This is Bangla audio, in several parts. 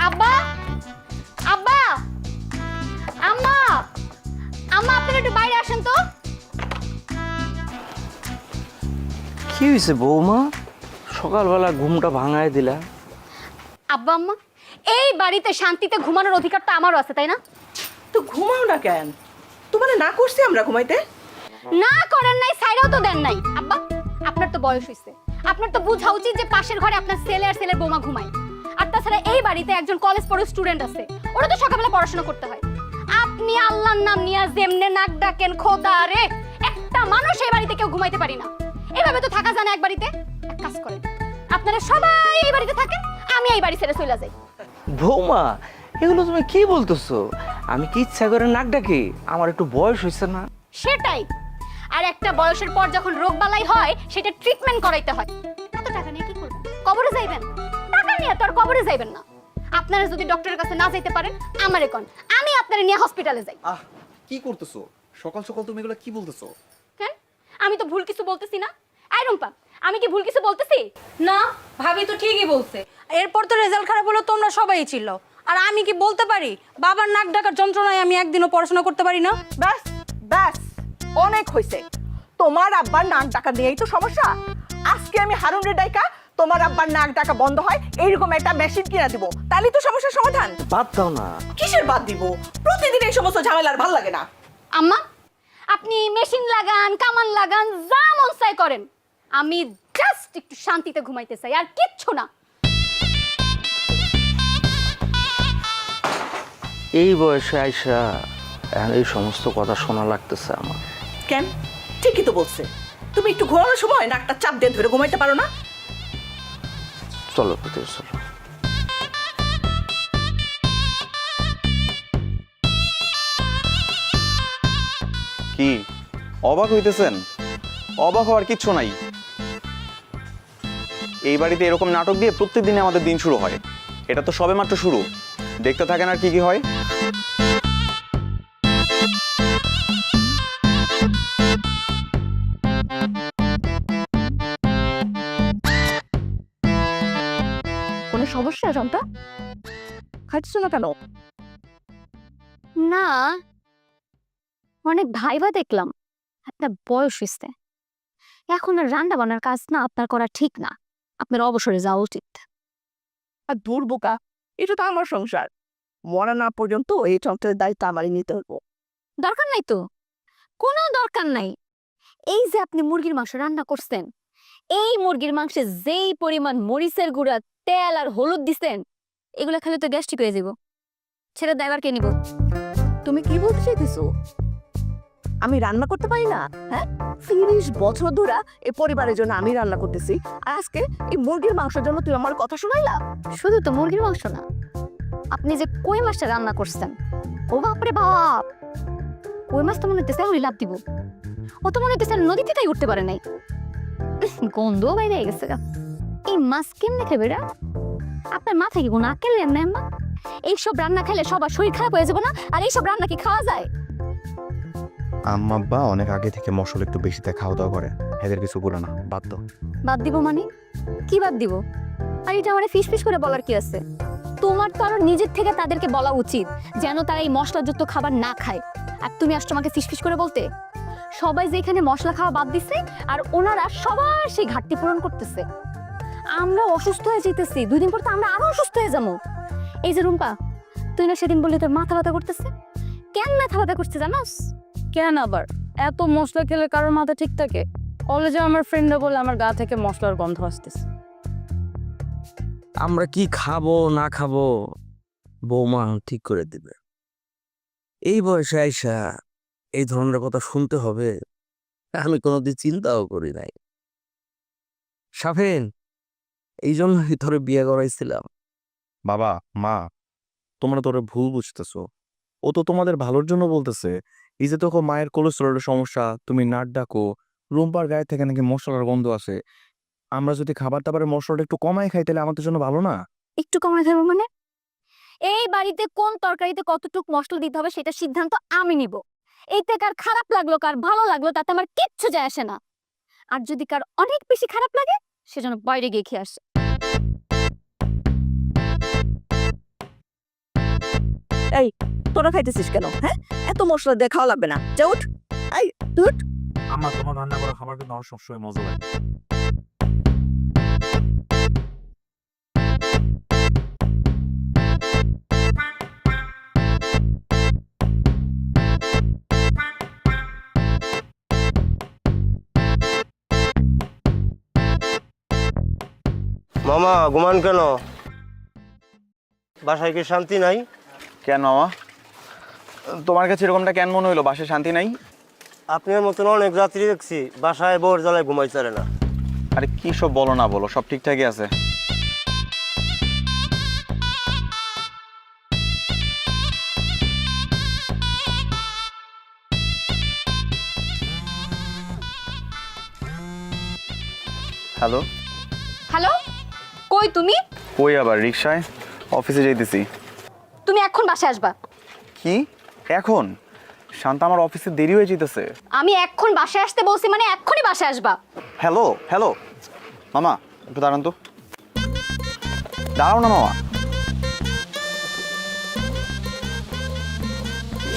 আব্বা, আব্বা, আম্মা, আম্মা আপনারা একটু বাইরে আসেন তো। কি হয়েছে বৌমা, সকালবেলা ঘুমটা ভাঙায় দিলা? আব্বা আম্মা, এই বাড়িতে শান্তিতে ঘুমানোর অধিকারটা আমারও আছে, তাই না? তো ঘুমাও না কেন? তোমারে না করছি আমরা ঘুমাইতে? না করেন নাই, সাইরাও তো দেন নাই। আব্বা, আপনার তো বয়স হয়েছে, আপনার তো বোঝা উচিত যে পাশের ঘরে আপনার ছেলে আর ছেলের বৌমা ঘুমায়। আর তাছাড়া এই বাড়িতে একজন কলেজ পড়ো স্টুডেন্ট আছে, ওরা তো সকালবেলা পড়াশোনা করতে হয়। আপনি আল্লাহর নাম নিয়ে যেমনে নাক ডাকেন, খোদা রে, একটা মানুষ এই বাড়িতে কেউ ঘুমাইতে পারি না। এভাবে তো থাকা যায় না এক বাড়িতে। এক কাজ করেন, আপনারা সবাই এই বাড়িতে থাকেন, আমি এই বাড়ি ছেড়ে চলে যাই। বৌমা, এগুলো তুমি কি বলতেছো? আমি কি ইচ্ছা করে নাক ডাকি? আমার একটু বয়স হয়েছে না? সেটাই। আর একটা বয়সের পর যখন রোগবালাই হয় সেটা ট্রিটমেন্ট করাইতে হয়। এত টাকা নিয়ে কি করবেন? কবরে যাইবেন? টাকা নিয়ে তো আর কবরে যাইবেন না। আপনারা যদি ডক্টরের কাছে না যাইতে পারেন, আমারে কোন, আমি আপনারে নিয়ে হসপিটালে যাই। কি করতেছো সকাল সকাল? তুমি এগুলো কি বলতেছো? কেন? আমি তো ভুল কিছু বলতেছি না। আই রুম্পা, আমি কি ভুল কিছু বলতেছি? না, ভাবি তো ঠিকই বলছে। এরপর তো রেজাল্ট খারাপ হলো, তোমরা সবাই ছিল। আর আমি কি বলতে পারি বাবার নাক ডাকার যন্ত্রণায় আমি একদিনও পড়াশোনা করতে পারি না? ব্যাস ব্যাস, অনেক হয়েছে। তোমার আব্বার নাক ডাকা দিয়েই তো সমস্যা। আজকে আমি হারুনের ডাইকা তোমার আব্বার নাক ডাকা বন্ধ হয় এইরকম একটা মেশিন কিনা দিব, তাহলেই তো সমস্যার সমাধান। বাদ দাও না। কিসের বাদ দিব? প্রতিদিন এই সমস্ত ঝামেলার ভাল লাগে না। আম্মা, আপনি মেশিন লাগান, কামান লাগান, যা মন চাই করেন, আমি জাস্ট একটু শান্তিতে ঘুমাইতে চাই, আর কিচ্ছু না। এই বয়সে আইসা এখন এই সমস্ত কথা শোনা লাগতেছে আমার। কেন? ঠিকই তো বলছে। তুমি একটু ঘুমানোর সময় নাকটা চাপ দিয়ে ধরে ঘুমাইতে পারো না? চলো ভিতরে চলো। কি অবাক হইতেছেন? অবাক হওয়ার কিচ্ছু নাই। এই বাড়িতে এরকম নাটক দিয়ে প্রত্যেকদিনে আমাদের দিন শুরু হয়। এটা তো সবেমাত্র শুরু, দেখতে থাকেন আর কি কি হয়। কোনো সমস্যা জনতা? খাচ্ছ না কেন? না, অনেক ভাইবা দেখলাম। আপনার বয়স হয়েছে, এখন আর রান্না বান্নার কাজ না আপনার করা ঠিক না। আপনার অবসরে যাওয়া উচিত। আর দূর বোকা, এটা তো আমার সংসার। মরা না পর্যন্ত এই সংসারের দায়িত্ব আমারই নিতে হবো। দরকার নাই তো, কোনো দরকার নাই। এই যে আপনি মুরগির মাংস রান্না করছেন, এই মুরগির মাংসে যেই পরিমাণ মরিচের গুঁড়া, তেল আর হলুদ দিছেন, এগুলো খেলে তো গ্যাস্ট্রিক হয়ে যাব। ছেড়ে ড্রাইভার কে নিব? তুমি কি বলতে চাইতেছো? আমি রান্না করতে পারি না? হ্যাঁ, 30 বছর ধরে এই পরিবারের জন্য আমি রান্না করতেছি, আর আজকে এই মুরগির মাংসের জন্য তুই আমার কথা শোনাইলা? শুধু তো মুরগির মাংস না, আপনি যে কই মাছটা রান্না করছেন, ও বাপরে বাপ, কই মাছ তো মনে হইতেছে এখনই লাভ দিব। ও তো মনে হইতেছে নদীতে তাই উঠতে পারে নাই, গন্ধ বাইরে গেছে গা। এই মাছ কেমনে খাবে রা? আপনার মাথায় কি কোনো আক্কেল নেন না আম্মা? এইসব রান্না খেলে সবার শরীর খারাপ হয়ে যাবো না? আর এইসব রান্না কি খাওয়া যায়? আম্মা আব্বা অনেক আগে থেকে মশলা একটু বেশিতে খাওয়া দাওয়া করে, এদের কিছু বলে না, বাদ দাও। বাদ দিব মানে? কি বাদ দিব? আর এটা আমার ফিস ফিস করে বলার কি আছে? তোমার তো আরো নিজের থেকে তাদেরকে বলা উচিত যেন তারা এই মশলাযুক্ত খাবার না খায়। আর তুমি আসছো আমাকে ফিস ফিস করে বলতে? সবাই যে এখানে মশলা খাওয়া বাদ দিছে, আর ওনারা সবার সেই ঘাটতি পূরণ করতেছে। আমরা অসুস্থ হয়ে যেতেছি, 2 দিন পর তো আমরা আরো অসুস্থ হয়ে যাবো। এই যে রুম্পা, তুই না সেদিন বললি তোর মাথা ব্যথা করতেছে, কেন মাথা ব্যথা করছে জানোস? কেন আবার? এত মশলা খেলে কারোর মাথা ঠিক থাকে? কলেজে আমার ফ্রেন্ডরা বলে আমার গা থেকে মশলার গন্ধ আসতেছে। আমরা কি খাবো না খাবো বৌমা ঠিক করে দিবে। এই বয়সে আইসা এই ধরনের কথা শুনতে হবে, আমি কোনোদিন চিন্তাও করি নাই। সাফিন, এই জন্যই তোরে বিয়ে করাইছিলাম। বাবা মা, তোমরা তোরে ভুল বুঝতেছো। ও তো তোমাদের ভালোর জন্য বলতেছে। এই যে তোকে মায়ের কোলেস্টেরলের সমস্যা, তুমি নাক ডাকো, রুম্পার গায়ে থেকে নাকি মশলার গন্ধ আসে। আমরা যদি খাবার দাবারের মশলাটা একটু কমাই খাই তাহলে আমাদের জন্য ভালো না? একটু কমে খাবো মানে? এই বাড়িতে কোন তরকারিতে কতটুক মশলা দিতে হবে সেটা সিদ্ধান্ত আমি নিব। এইতে কার খারাপ লাগলো কার ভালো লাগলো তাতে আমার কিচ্ছু যায় আসে না। আর যদি কার অনেক বেশি খারাপ লাগে সেজন্য বাইরে গিয়ে খেয়ে আসে। এই তোরা খাইতেছিস কেন? হ্যাঁ, এত মশলা দিয়ে খাওয়া লাগবে না, যা উঠ। এই তুই উঠ। আমার তোমার রান্না করা খাবার কিন্তু আমার সবসময় মজা লাগে। মামা ঘুমান কেন? বাসায় কি শান্তি নাই? কেন মামা, তোমার কাছে এরকমটা কেন মনে হইলো? বাসায় শান্তি নাই? আপনার মতন অনেক যাত্রী দেখছি বাসায় বোর জ্বালায় ঘুমাই চারে না। আরে কি সব বলো না বলো, সব ঠিকঠাকই আছে। হ্যালো, হ্যালো, কই তুমি? কই আবার? রিক্সায়, অফিসে যাইতেছি। তুমি এখন বাসায় আসবা। কি এখন? শান্তা, আমার অফিসে দেরি হয়ে যেতেছে। আমি এখন বাসায় আসতে বলছি মানে এক্ষুনি বাসায় আসবা। হ্যালো হ্যালো মামা, একটু দাঁড়ান তো। দাঁড়াও না মামা,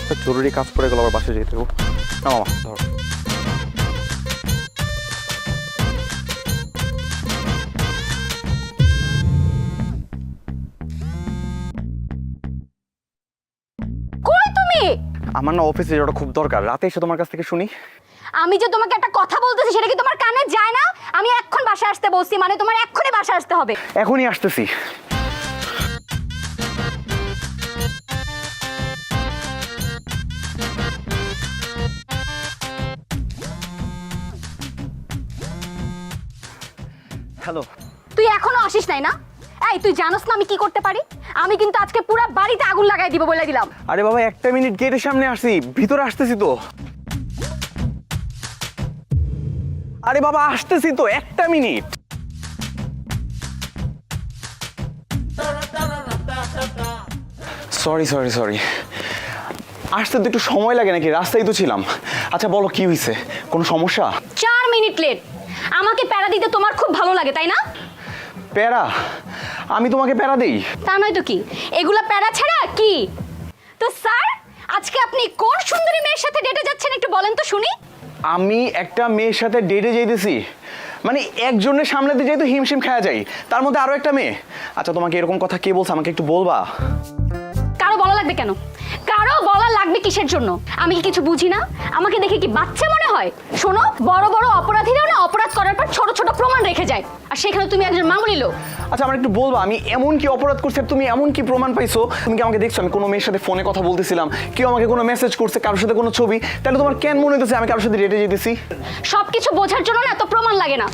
একটা জরুরি কাজ পড়ে গেল, আবার বাসায় যেতে হবে। না মামা ধরো। কই তুমি? আমার না অফিসে যাওয়াটা খুব দরকার, রাতে এসে তোমার কাছ থেকে শুনি। আমি যে তোমাকে একটা কথা বলতেছি সেটা কি তোমার কানে যায় না? আমি এখন বাসায় আসতে বলছি মানে তোমার এক্ষুনি বাসায় আসতে হবে। এখনই আসতেছি। হ্যালো, তুই এখনো আসিস নাই না? এই তুই জানোস না আমি কি করতে পারি? আমি কিন্তু আজকে পুরো বাড়িতে আগুন লাগাই দিব বলে দিলাম। আরে বাবা, একটা মিনিট, গেটের সামনে আসছি, ভিতরে আসতেছি তো। আরে বাবা আসতেছি তো, একটা মিনিট। সরি সরি সরি, আসতে তো একটু সময় লাগে নাকি? রাস্তায় তো ছিলাম। আচ্ছা বলো, কি হয়েছে? কোনো সমস্যা? 4 মিনিট লেট। আমাকে প্যারা দিতে তোমার খুব ভালো লাগে তাই না? প্যারা? আমি তোমাকে প্যারা দেই? তা নয় তো কি, এগুলা প্যারা ছাড়া কি? তো স্যার, আজকে আপনি কোন সুন্দরী মেয়ের সাথে ডেটে যাচ্ছেন একটু বলেন তো শুনি। আমি একটা মেয়ের সাথে ডেটে যাইতেছি, মানে একজনের সামলাতে যেহেতু হিমশিম খাওয়া যায়, তার মধ্যে আরো একটা মেয়ে। আচ্ছা তোমাকে এরকম কথা কে বলছে, আমাকে একটু বলবা? কারো বলা লাগবে কেন? কারো বলা লাগবে কিসের জন্য? আমি কি কিছু বুঝি না? আমাকে দেখে কি বাচ্চা মনে হয়? শোনো, বড় বড় অপরাধীরাও না অপরাধ করার পর ছোট ছোট প্রমাণ রেখে যায়, আর সেখানে তুমি একজন মামুলি লোক। আচ্ছা আমার একটু বলবা, আমি এমন কি অপরাধ করছি আর তুমি এমন কি প্রমাণ পাইছো? তুমি কি আমাকে দেখছো আমি কোনো মেয়ের সাথে ফোনে কথা বলতেছিলাম, কেউ আমাকে কোনো মেসেজ করছে, কারোর সাথে কোনো ছবি? তাহলে তোমার কেন মনে হইতেছে আমি কারোর সাথে ডেটে যেতেছি? সবকিছু বোঝার জন্য না এত প্রমাণ লাগে না।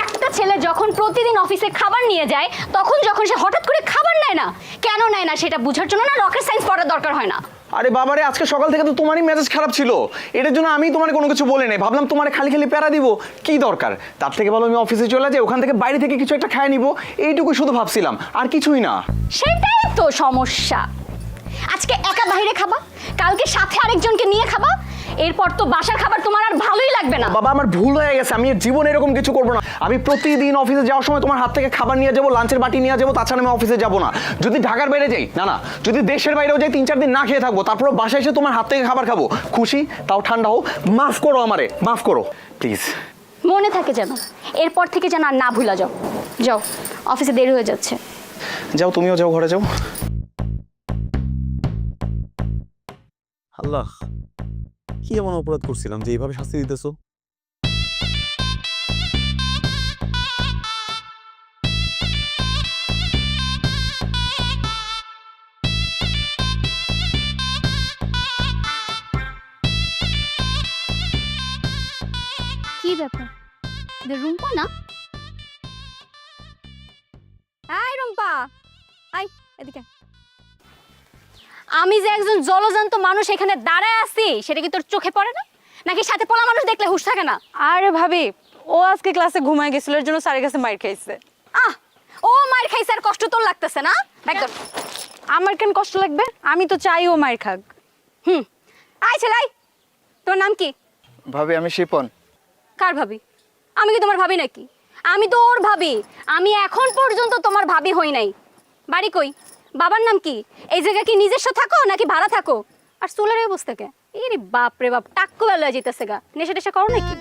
একটা ছেলে যখন প্রতিদিন অফিসে খাবার নিয়ে যায়, তখন যখন সে হঠাৎ করে খাবার নেয় না, কেন নেয় না সেটা বোঝার জন্য না রকেট সায়েন্স পড়ার দরকার হয় না। আরে বাবারে, আজকে সকাল থেকে তো তোমারই মেজাজ খারাপ ছিল, এটার জন্য আমি তোমার কোনো কিছু বলি নাই। ভাবলাম তোমার খালি খালি প্যারা দিব, কি দরকার? তার থেকে ভালো আমি অফিসে চলে যাই, ওখান থেকে বাইরে থেকে কিছু একটা খায় নিব, এইটুকুই শুধু ভাবছিলাম, আর কিছুই না। সেটাই তো সমস্যা। আজকে একা বাইরে খাবা, কালকে সাথে আরেকজনকে নিয়ে খাবা, এরপর তো বাসার খাবার তোমার আর ভালোই লাগবে না। বাবা আমার ভুল হয়ে গেছে, আমি জীবনে এরকম কিছু করবো না। আমি প্রতিদিন অফিসে যাওয়ার সময় তোমার হাত থেকে খাবার নিয়ে যাবো, লাঞ্চের বাটি নিয়ে যাবো, তাছাড়া আমি অফিসে যাবো না। যদি ঢাকার বাইরে যাই, না না, যদি দেশের বাইরেও যাই, 3-4 দিন না খেয়ে থাকবো, তারপর বাসায় এসে তোমার হাত থেকে খাবার খাবো। খুশি? তাও ঠান্ডা হোক। মাফ করো আমারে, মাফ করো প্লিজ। মনে থাকে যেন, এরপর থেকে যেন আর না ভুলা যাও। যাও, অফিসে দেরি হয়ে যাচ্ছে। যাও, তুমিও যাও, ঘরে যাও। আল্লাহ, কি এমন অপরাধ করছিলাম যে এইভাবে শাস্তি দিতেছো? কি ব্যাপার? রুম্পা না? আয় রুম্পা, আয় এদিকে। আমি যে একজন জলজান্ত মানুষ এখানে দাঁড়ায় আছি, সেটা কি তোর চোখে পড়ে না? নাকি সাথে পোলা মানুষ দেখলে হুঁশ থাকে না? আরে ভাবি, ও আজকে ক্লাসে ঘুমায় গেছিল, এর জন্য স্যারের কাছে মাইর খাইছে। আহ, ও মার খাইছে আর কষ্ট তোর লাগতেছে না? একদম। আমার কেন কষ্ট লাগবে? আমি তো চাই ও মাইর খাক। আয় ছেলে আয়। তোর নাম কি? ভাবি আমি শিপন। কার ভাবি? আমি কি তোমার ভাবি নাকি? আমি তো ওর ভাবি। আমি এখন পর্যন্ত তোমার ভাবি হই নাই। বাড়ি কই? বাবার নাম কি? এই জায়গা কি নিজস্ব থাকো নাকি ভাড়া থাকো? আর চুলের এই অবস্থা কে? এরে বাপ রে বাপ, টাক্কু বেলা যেতেছে গা। নেশা টেশা করো নাকি?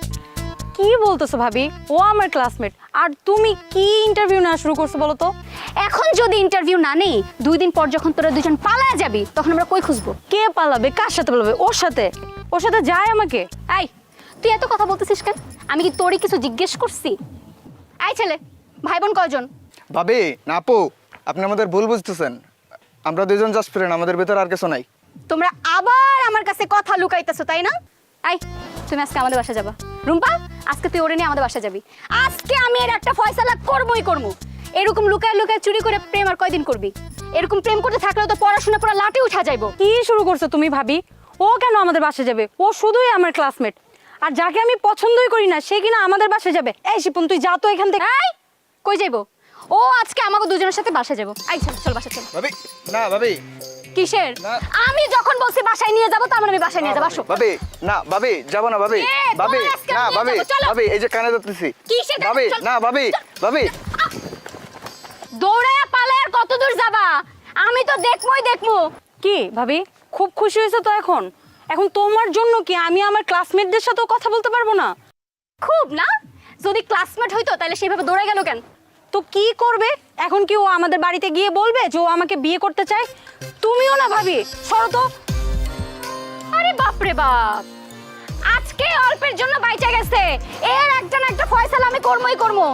কি বলতেছো ভাবি? ও আমার ক্লাসমেট, আর তুমি কি ইন্টারভিউ নেওয়া শুরু করছো বলো তো? এখন যদি ইন্টারভিউ না নেই, 2 দিন পর যখন তোরা দুজন পালায় যাবি, তখন আমরা কই খুঁজবো? কে পালাবে? কার সাথে পালাবে? ওর সাথে? ওর সাথে যায় আমাকে? আই, তুই এত কথা বলতেছিস কেন? আমি কি তোরই কিছু জিজ্ঞেস করছি? আই ছেলে, ভাই বোন কয়জন? ভাবি না আপু, আপনি আমাদের ভুল বুঝতেছেন। আমরা দুজন জাস্ট ফ্রেন্ড, আমাদের ভেতর আর কিছু নাই। তোমরা আবার আমার কাছে কথা লুকাইতেছো, তাই না? আই, তুমি আজকে আমাদের বাসা যাবা। রুম্পা, আজকে তুই ওরে নিয়ে আমাদের বাসা যাবি। আজকে আমি এর একটা ফয়সালা করবই করবো। এরকম লুকায় লুকায় চুরি করে প্রেম আর কয়দিন করবি? এরকম প্রেম করতে থাকলেও তো পড়াশোনা পুরো লাটে উঠা যাইবো। কি শুরু করছো তুমি ভাবি? ও কেন আমাদের বাসায় যাবে? ও শুধুই আমার ক্লাসমেট, আর যাকে আমি পছন্দই করি না সে কিনা আমাদের বাসায় যাবে। এই শিপন, তুই যা তো এখান থেকে। এই, কই যাইবো? ও আজকে আমাকে দুজনের সাথে বাসা যাবো। আই চল চল বাসা চল। ভাবি না, ভাবি কিসের? না। আমি যখন বলছি বাসায় নিয়ে যাবো, তার মানে আমি বাসায় নিয়ে যাবো। আসো। ভাবি না, ভাবি যাবো না ভাবি। এ, ভাবি তোমার আজকে না, আমি ভাবি নিয়ে যাবো, চলো। ভাবি এই যে কানে ধরতেছি। কিসের কানে? ভাবি চল। না, ভাবি ভাবি দৌড়ে পালে আর কত দূর যাবা? আমি তো দেখমই দেখমু। কি ভাবি, খুব খুশি হয়েছে তো? এখন এখন তোমার জন্য কি আমি আমার ক্লাসমেটদের সাথেও কথা বলতে পারবো না? খুব না? যদি ক্লাসমেট হইতো তাহলে সেভাবে দৌড়ে গেল কেন? তো কি করবে এখন? কি ও আমাদের বাড়িতে গিয়ে বলবে যে ও আমাকে বিয়ে করতে চায়? তুমিও না ভাবি, সরো তো। আরে বাপ রে বাপ, আজকে অল্পের জন্য বাইচা গেছে, এর একটা না একটা ফয়সালা আমি করমই করমু।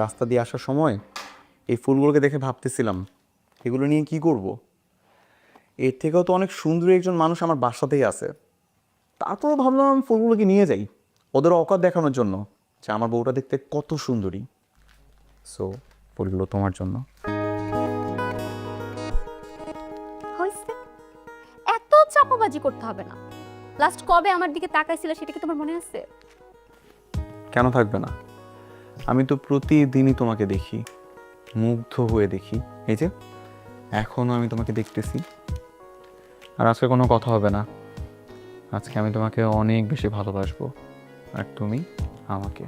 রাস্তা দিয়ে আসার সময় এই ফুলগুলোকে দেখে ভাবতেছিলাম এগুলো নিয়ে কি করব। এর থেকেও তো অনেক সুন্দরী একজন মানুষ আমার বাসাতেই আছে। তারপরও ভাবলাম আমি ফুলগুলোকে নিয়ে যাই ওদের অকাত দেখানোর জন্য যে আমার বউটা দেখতে কত সুন্দরী। সো ফুলগুলো তোমার জন্য। হইছে, এত চাপাবাজি করতে হবে না। লাস্ট কবে আমার দিকে তাকাইছিল সেটা কি তোমার মনে আছে? কেন থাকবে না? আমি তো প্রতিদিনই তোমাকে দেখি, মুগ্ধ হয়ে দেখি। এই যে এখনো আমি তোমাকে দেখতেছি। আর আজকে কোনো কথা হবে না। আজকে আমি তোমাকে অনেক বেশি ভালোবাসবো আর তুমি আমাকে।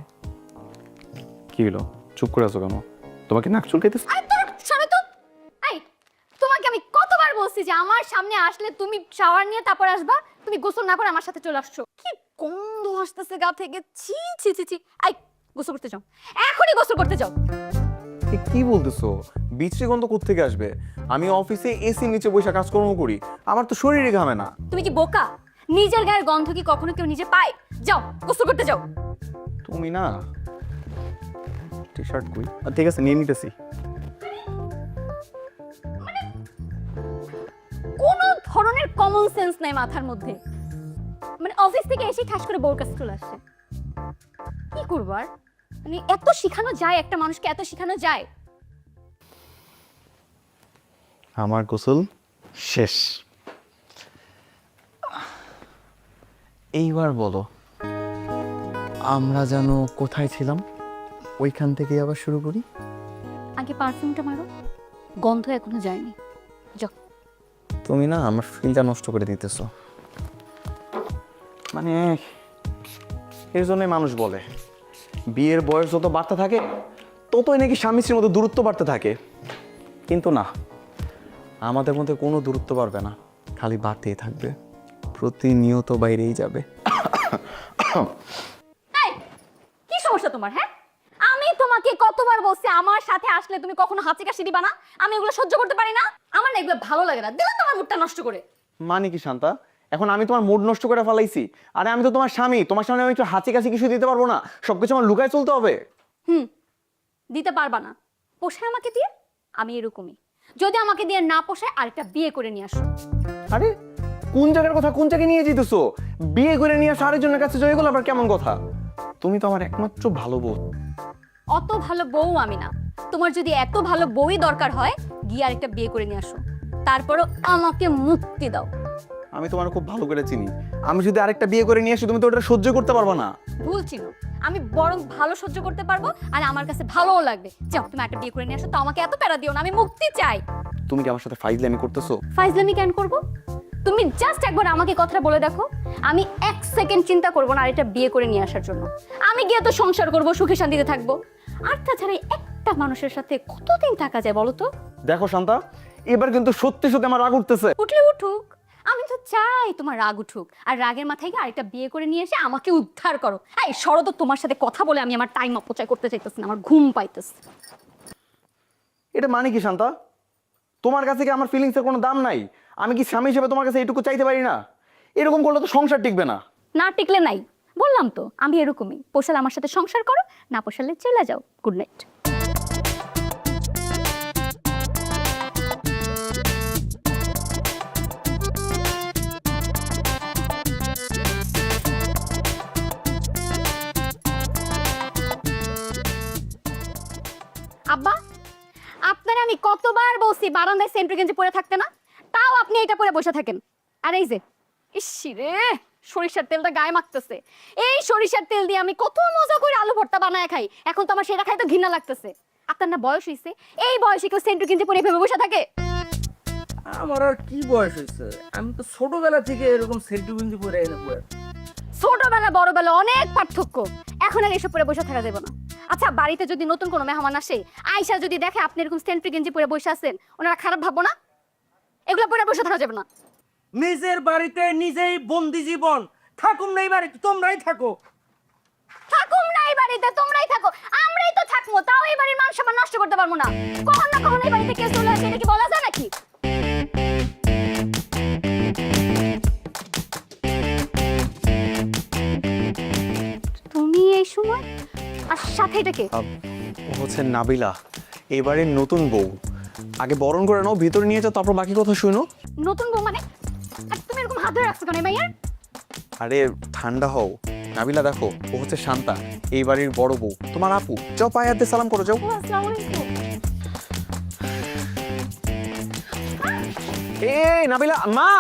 কি হলো, চুপ করে আছো কেন? তোমাকে নাক চুলকাইতেছে? আই তোর সরে তো। আই, তোমাকে আমি কতবার বলছি যে আমার সামনে আসলে তুমি শাওয়ার নিয়ে তারপর আসবা, তুমি গোসল না করে আমার সাথে চলে আসছো। কি গন্ধ আসতেছে গা থেকে, ছি ছি ছি ছি। আই, গোসল করতে যাও, এখনই গোসল করতে যাও। এ কি বলতেছো? বিচ্ছিরি গন্ধ কোত্থেকে আসবে? আমি অফিসে এসি নিচে বসে কাজকর্ম করি, আমার তো শরীরে ঘামে না। তুমি কি বোকা? নিজের গায়ের গন্ধ কি কখনো কেউ নিজে পায়? যাও গোসল করতে যাও। তুমি না, টি শার্ট কই? ঠিক আছে, নিয়ে নিতেছি। কোনো ধরনের কমন সেন্স নাই মাথার মধ্যে। মানে অফিস থেকে এসে ঠাস করে বউর কাছে চলে আসে। কি করবো আর? মানে এত শিখানো যায় একটা মানুষকে? এত শিখানো যায়? আমার গোসল শেষ। এইবার বলো, আমরা যেন কোথায় ছিলাম? ওইখান থেকে আবার শুরু করি। আগে পারফিউমটা মারো, গন্ধ এখনো যায়নি। যাও। তুমি না আমার ফিলটা নষ্ট করে দিতেছো। মানে এর জন্যই মানুষ বলে বিয়ের বয়স যত বাড়তে থাকে ততই নাকি স্বামী স্ত্রীর মধ্যে দূরত্ব বাড়তে থাকে। কিন্তু না, আমাদের মধ্যে কোনো দূরত্ব বাড়বে না, খালি বাড়তেই থাকবে, প্রতিনিয়ত বাইরেই যাবে। এই, কি সমস্যা তোমার? হ্যাঁ, আমি তোমাকে কতবার বলছি আমার সাথে আসলে তুমি কখনো হাঁচি কাশি দিবা না। আমি এগুলো সহ্য করতে পারি না, আমার না এগুলো ভালো লাগে না। দিলে তোমার মুডটা নষ্ট করে। মানে কি শান্তা, এখন আমি তোমার মুড নষ্ট করে ফেলাইছি? আরে আমি তো তোমার স্বামী, তোমার সামনে আমি একটু হাঁচি কাশি কিছু দিতে পারবো না? সবকিছু আমার লুকায় চলতে হবে? দিতে পারবা না? পোষায় আমাকে দিয়ে? আমি এরকমই। যদি আমাকে দিয়ে না পোষায়, আরেকটা বিয়ে করে নিয়ে আসো। আরে কোন জায়গার কথা কোন জায়গায় নিয়ে যেতেছো? বিয়ে করে নিয়ে আসা আরেকজনের কাছে জয় গেল আবার কেমন কথা? তুমি তো আমার একমাত্র ভালো বউ। অত ভালো বউ আমি না। তোমার যদি এত ভালো বউই দরকার হয়, গিয়ে আরেকটা বিয়ে করে নিয়ে আসো। তারপরও আমাকে মুক্তি দাও। আমি তোমার খুব ভালো করে চিনি, আমি যদি আরেকটা বিয়ে করে নিয়ে আসি তুমি তো ওটা সহ্য করতে পারবা না। ভুল ছিল, আমি বরং ভালো সহ্য করতে পারবো আর আমার কাছে ভালোও লাগবে। যাও তুমি একটা বিয়ে করে নিয়ে আসো, তো আমাকে এত প্যারা দিও না, আমি মুক্তি চাই। তুমি কি আমার সাথে ফাইজলামি করতেছো? ফাইজলামি কেন করব? তুমি জাস্ট একবার আমাকে কথাটা বলে দেখো, আমি 1 সেকেন্ড চিন্তা করবো না আর এটা বিয়ে করে নিয়ে আসার জন্য। আমি গিয়ে তো সংসার করব, সুখে শান্তিতে থাকবো। আর তাছাড়া একটা মানুষের সাথে কতদিন থাকা যায় বলো তো? দেখো শান্তা, এবার কিন্তু সত্যি সত্যি আমার রাগ উঠতেছে। উঠলে উঠুক, আমি তো চাই তোমার রাগ উঠুক, আর রাগের মাথায় গিয়ে আরেকটা বিয়ে করে নিয়ে এসে আমাকে উদ্ধার করো। এই শরৎ, তোমার সাথে কথা বলে আমি আমার টাইম অপচয় করতে চাইতেছি না, আমার ঘুম পাইতেছে। এটা মানে কি শান্তা? তোমার কাছে কি আমার ফিলিংসের কোনো দাম নাই? আমি কি স্বামী হিসেবে তোমার কাছে এইটুকু চাইতে পারি না? এরকম করলে তো সংসার টিকবে না। না টিকলে নাই, বললাম তো আমি এরকমই। পোষালে আমার সাথে সংসার করো, না পোষালে চলে যাও। Good night. আব্বা, আপনারা আমি কতবার বলছি বারান্দায় সেন্ট্রি গেঞ্জি পরে থাকতে না, তাও আপনি এটা পরে বসে থাকেন। আর এই যে ইসি রে, সরিষার তেলটা গায়ে মাখতেছে। এই সরিষার তেল দিয়ে আমি কত মজা করে আলু ভর্তা বানায় খাই, এখন তো আমার সেটা খাই তো ঘৃণা লাগতেছে। আপনার না বয়স হয়েছে, এই বয়সে কেউ সেন্ট্রি গেঞ্জি পরে ভেবে বসে থাকে? আমার আর কি বয়স হয়েছে, আমি তো ছোটবেলা থেকে এরকম সেন্টু গেঞ্জি পরে এনে পরে। ছোটবেলা বড়বেলা অনেক পার্থক্য, এখন আর এসব পরে বসে থাকা যাবে না। আচ্ছা, বাড়িতে যদি নতুন কোনো মেহমান আসে, আয়সা যদি দেখে আপনি এরকম সেন্ট্রি গেঞ্জি পরে বসে আছেন, ওনারা খারাপ ভাববো না? এগুলো পরে বসে থাকা যাবে না। নিজের বাড়িতে নিজেই বন্দি জীবন, থাকুম না এই বাড়িতে, তোমরাই থাকো। থাকুম না এই বাড়িতে, তোমরাই থাকো, আমরাই তো থাকবো, তাও এই বাড়ির মান সম্মান নষ্ট করতে পারবো না। কখন না কখন এই বাড়িতে কেউ চলে আসে, এটা কি বলা যায় নাকি? তুমি এই সময় আর সাথে এটা কে? ও হচ্ছে নাবিলা, এবারে নতুন বউ। আগে বরণ করে নাও, ভিতরে নিয়ে যাও, তারপর বাকি কথা শুনো। নতুন বউ মানে? আর তুমি এরকম হাত ধরে রাখছো কেন এই মাইয়ার? আরে ঠান্ডা হও। নাবিলা দেখো, ও হচ্ছে শান্তা, এই বাড়ির বড় বউ, তোমার আপু। যাও পায়ে হাত দিয়ে সালাম করো, যাও। ও, আসসালামু আলাইকুম। এই নাবিলা, মা,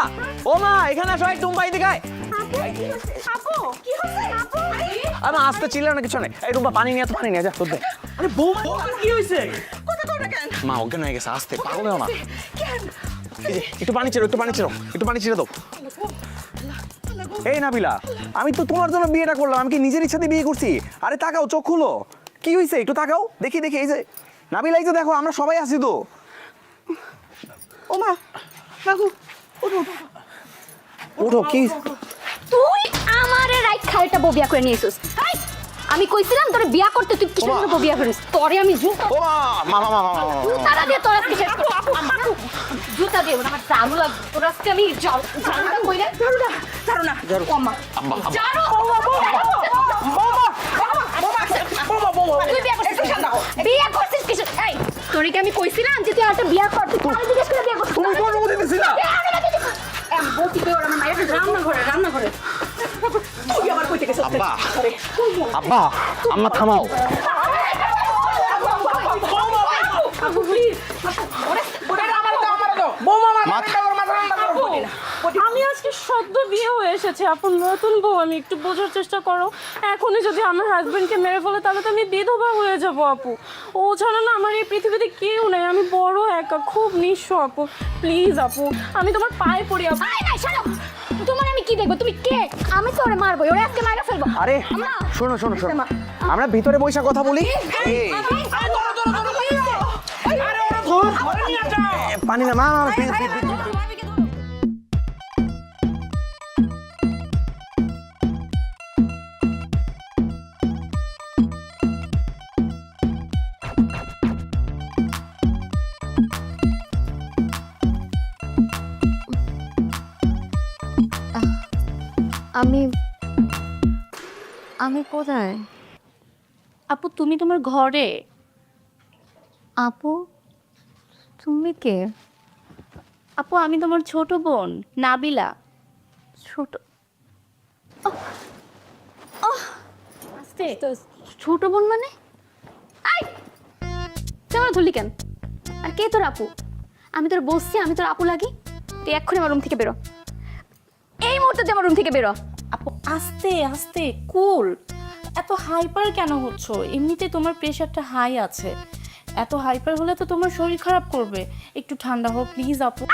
ও মা, এখানে আসো, একটু বাইরে গায়। আপু কি হচ্ছে? আপু আমার আস্তে চিল্লা না, কিছু নেই। এই রুম্পা পানি নিয়ে, তো পানি নিয়ে যা, তোর দে। আরে বৌমা, কি হয়েছে? কথা কও না কেন? মা অজ্ঞান হয়ে গেছে, আস্তে, পাগল হও না। কেন? এই যে, একটু পানি ছেড়ো, একটু পানি ছেড়ো, একটু পানি ছেড়ে দাও। এই নাবিলা, আমি তো তোমার জন্য বিয়েটা করলাম, আমি কি নিজের ইচ্ছাতে বিয়ে করছি? আরে তাকাও, চোখ খুলো, কি হয়েছে একটু তাকাও, দেখি দেখি। এই যে নাবিলা, এই যে দেখো, আমরা সবাই আছি তো। ও মা, কাকু ওঠো। ওঠো। কি তুই আমারে রাইট খালটা ববিয়া করে নিয়েছিস। হাই, আমি কইছিলাম তোরে বিয়া করতে, তুই কিসের জন্য ববিয়া করিস? তোরে আমি জুতা ও মা, মা মা মা মা, মা। জুতা দিয়ে তোর আজকে শেষ করব। জুতা দিয়ে আমার জানু লাগবে, তোর আজকে আমি জানুটা কইরা ছাড়ো না ও মা। আম্মা, আম্মা। জানো তুই বিয়া করছিস? বিয়া করছিস কিসের? এই, তোরে কি আমি কইছিলাম যে তুই একটা বিয়া কর? তুই কাল জিজ্ঞেস করে বিয়া করছিস? তুমি কোন অনুমতি দিছিলা? বলছি তুই ওর আমার মায়ের রান্নাঘরে তুই আমার কইতে গেছিস? আব্বা, আব্বা, আম্মা থামাও। আমি আজকে সদ্য বিয়ে হয়ে এসেছি, আপন নতুন বউ, আমি একটু বোঝার চেষ্টা করো। এখনই যদি আমার হাজবেন্ডকে মেরে ফেলে তাহলে তো আমি বিধবা হয়ে যাব আপু। ও ছাড়া না আমার এই পৃথিবীতে কেউ নেই, আমি বড় একা, খুব নিঃস্ব আপু। প্লিজ আপু, আমি তোমার পায়ে পড়ি আপু। আয় না, শোনো, তোমার আমি কি দেখবো? তুমি কে? আমি তো ওরে মারবো, ওরে আজকে মাইরা ফেলবো। আরে শোনো শোনো শোনো, আমরা ভিতরে বসে কথা বলি। এই, পানি না, মা মা, প্লিজ প্লিজ। আমি কোথায়? আপু তুমি তোমার ঘরে। আপু, তুমি কে? আপু আমি তোমার ছোট বোন নাবিলা। ছোট আস্তে। ছোট বোন মানে? আই, তোমরা ধরলি কেন? আর কে তোর আপু? আমি তোর বলছি আমি তোর আপু লাগি? তুই এক্ষুনি আমার রুম থেকে বেরো, এই মুহূর্তে আমার রুম থেকে বেরো। আপু আস্তে আস্তে, কুল। এত হাইপার কেন হচ্ছ? এমনিতে তোমার প্রেশারটা হাই আছে, এত হাইপার হলে তো তোমার শরীর খারাপ করবে। একটু ঠান্ডা হোক প্লিজ আপু।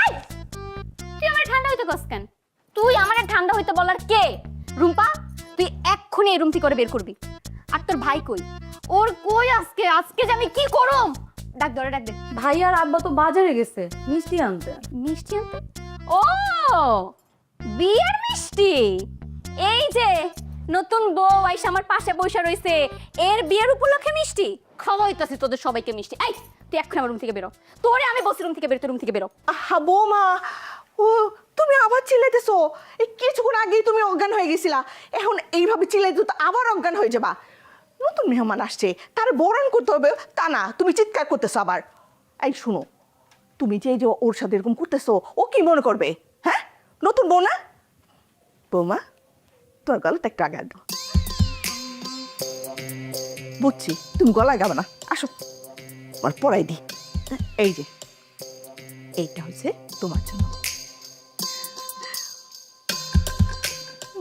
তুই আমার ঠান্ডা হইতে কস কেন? তুই আমার ঠান্ডা হইতে বলার কে? রুম্পা, তুই এক্ষুনি এই রুম থেকে করে বের করবি। আর তোর ভাই কই? ওর কই আজকে? আজকে যে আমি কি করম? ডাক ধরে ডাক দে। ভাই আর আব্বা তো বাজারে গেছে মিষ্টি আনতে। মিষ্টি আনতে? ও, বিয়ের মিষ্টি। এই যে নতুন বউ আইসা আমার পাশে বসে রইছে, এর বিয়ের উপলক্ষে মিষ্টি খাওয়াইতাছি তোদের সবাইকে মিষ্টি। এই তুই এক্ষুনি আমার রুম থেকে বেরো। তোরে আমি বসি রুম থেকে বেরো, তুই রুম থেকে বেরো। আহা বৌমা, ও তুমি আবার চিল্লাইতেছো? এই কিছুক্ষণ আগেই তুমি অজ্ঞান হয়ে গেছিলা, এখন এইভাবে চিল্লাইতে তো আবার অজ্ঞান হয়ে যাবা। নতুন মেহমান আসছে, তার বরণ করতে হবে তা না, তুমি চিৎকার করতেছো আবার। এই শুনো, তুমি যে এই যে ওর সাথে এরকম করতেছো, ও কি মনে করবে? হ্যাঁ, নতুন বউ না? বৌমা, তোর গলাটা একটু আগে দাও। বুঝছি তুমি গলায় গাবে না, আসো আমার পড়াই দি। এই যে এইটা হচ্ছে তোমার জন্য।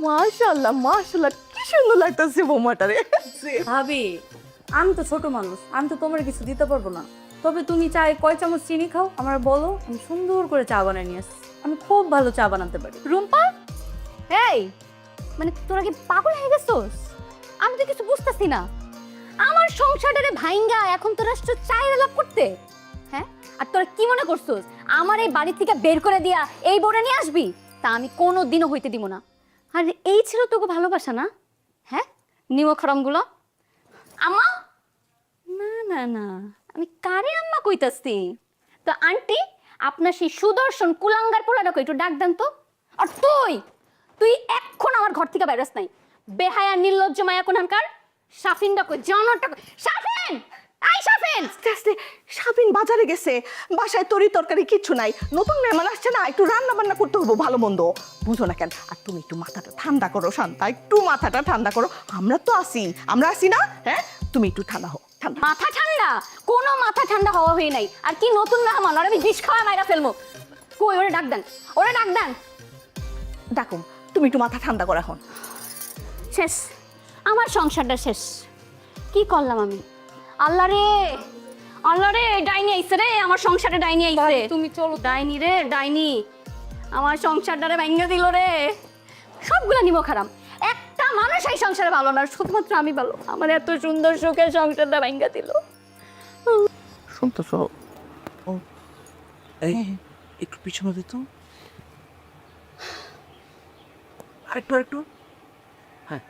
মাশাআল্লাহ মাশাআল্লাহ, কি সুন্দর লাগতেছে বৌমাটারে। ভাবি, আমি তো ছোট মানুষ, আমি তো তোমার কিছু দিতে পারবো না। তবে তুমি চায়ে কয় চামচ চিনি খাও আমার বলো, আমি সুন্দর করে চা বানিয়ে নিয়ে আসছি। আমি খুব ভালো চা বানাতে পারি। রুম্পা, এই মানে তোরা কি পাগল হয়ে গেছোস? আমি তো কিছু বুঝতেছি না। আমার সংসারটারে ভাইঙ্গা এখন তোরা চায়ের লাভ করতে, হ্যাঁ? আর তোরা কি মনে করছোস আমার এই বাড়ি থেকে বের করে দিয়া এই বোরে নিয়ে আসবি? তা আমি কোনো দিনও হইতে দিব না। আর এই ছিল তোকে ভালোবাসা না? হ্যাঁ, নিমখরমগুলো। আম্মা, না না না, আমি কারে আম্মা কইতাছি? তো আন্টি, আপনার সেই সুদর্শন কুলাঙ্গার পোলাটাকে একটু ডাক দেন তো। আর তুই তুই এখন আমার ঘর থেকে বাইরাস নাই। বেহায়া নির্লজ্জ মায়া কোনখানকার। শাফিনটা কই? জানোটা কই? শাফিন, আই শাফিন। আস্তে আস্তে সাবিন বাজারে গেছে, বাসায় তরি তরকারি কিচ্ছু নাই, নতুন মেহমান আসছে না, একটু রান্না বান্না করতে হবে ভালো মন্দ, বুঝো না কেন? আর তুমি একটু মাথাটা ঠান্ডা করো শান্তা, একটু মাথাটা ঠান্ডা করো। আমরা তো আসি, আমরা আসি না? হ্যাঁ, তুমি একটু ঠান্ডা হও। ঠান্ডা মাথা ঠান্ডা? কোনো মাথা ঠান্ডা হওয়া হয়ে নাই। আর কি নতুন মেহমান, আর আমি বিষ খাওয়া মাইরা ফেলবো। কই, ওরে ডাক দেন, ওরে ডাক দেন। ডাকুম, তুমি একটু মাথা ঠান্ডা করো এখন। শেষ, আমার সংসারটা শেষ। কি করলাম আমি? আল্লাহ রে, আল্লাহ রে, ডাইনি আইছে রে, আমার সংসারে ডাইনি আইছে। তুমি চলো। ডাইনি রে, ডাইনি আমার সংসারটারে ভাঙিয়ে দিল রে। সবগুলা নিমো খারাপ, একটা মানুষ এই সংসারে ভালো না, শুধুমাত্র আমি ভালো। আমার এত সুন্দর সুখের সংসারটা ভাঙিয়ে দিল। শুনতেছ? এই একটু পিছনে দিত, আরেকটু আরেকটু। হ্যাঁ,